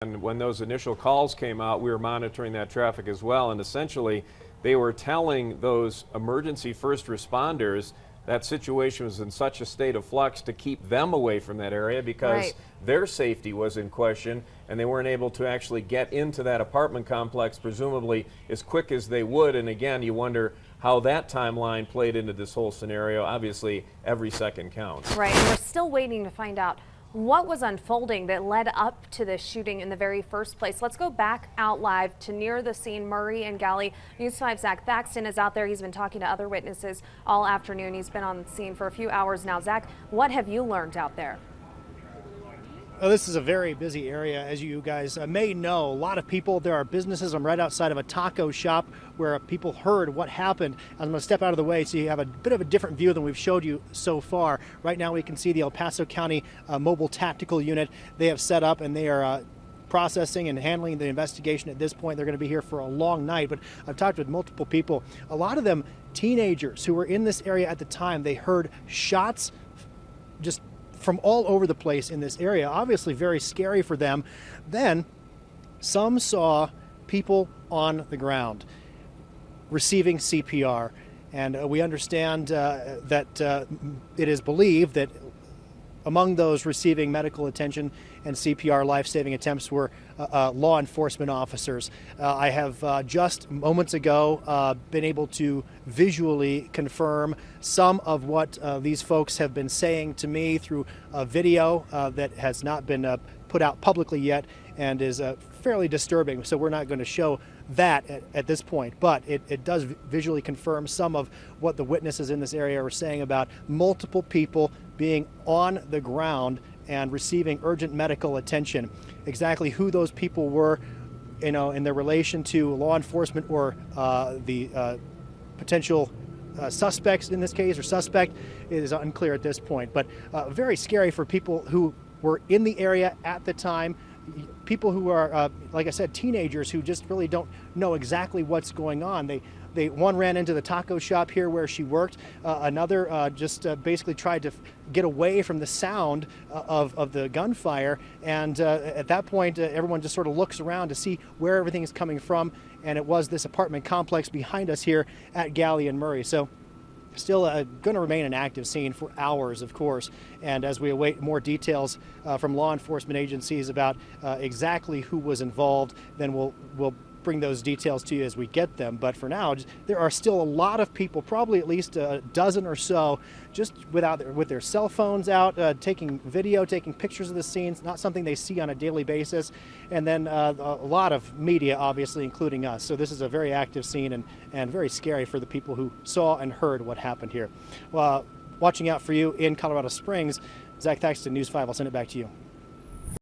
And when those initial calls came out, we were monitoring that traffic as well. And essentially, they were telling those emergency first responders that situation was in such a state of flux to keep them away from that area because their safety was in question and they weren't able to actually get into that apartment complex, presumably as quick as they would. And again, you wonder how that timeline played into this whole scenario. Obviously, every second counts. Right, and we're still waiting to find out what was unfolding that led up to this shooting in the very first place. Let's go back out live to near the scene. Murray and Galley News 5's Zach Thaxton is out there. He's been talking to other witnesses all afternoon. He's been on the scene for a few hours now. Zach, what have you learned out there? This is a very busy area, as you guys may know. A lot of people, there are businesses. I'm right outside of a taco shop where people heard what happened. I'm going to step out of the way so you have a bit of a different view than we've showed you so far. Right now we can see the El Paso County Mobile Tactical Unit they have set up, and they are processing and handling the investigation at this point. They're going to be here for a long night, but I've talked with multiple people, a lot of them teenagers who were in this area at the time. They heard shots just from all over the place in this area, obviously very scary for them. Then some saw people on the ground receiving CPR, and we understand that it is believed that among those receiving medical attention and CPR life-saving attempts were law enforcement officers. I have just moments ago been able to visually confirm some of what these folks have been saying to me through a video that has not been put out publicly yet and is fairly disturbing. So we're not going to show that at this point, but it does visually confirm some of what the witnesses in this area are saying about multiple people being on the ground and receiving urgent medical attention. Exactly who those people were, you know, in their relation to law enforcement or the potential suspects in this case, or suspect, is unclear at this point. But very scary for people who were in the area at the time. People who are, like I said, teenagers who just really don't know exactly what's going on. One ran into the taco shop here where she worked. Another just basically tried to get away from the sound of the gunfire. And at that point, everyone just sort of looks around to see where everything is coming from. And it was this apartment complex behind us here at Galley and Murray. So still going to remain an active scene for hours, of course, and as we await more details from law enforcement agencies about exactly who was involved, then we'll bring those details to you as we get them. But for now, there are still a lot of people, probably at least a dozen or so, just with their cell phones out, taking video, taking pictures of the scenes, not something they see on a daily basis. And then a lot of media, obviously, including us. So this is a very active scene and very scary for the people who saw and heard what happened here. Well, watching out for you in Colorado Springs, Zach Thaxton, News 5. I'll send it back to you.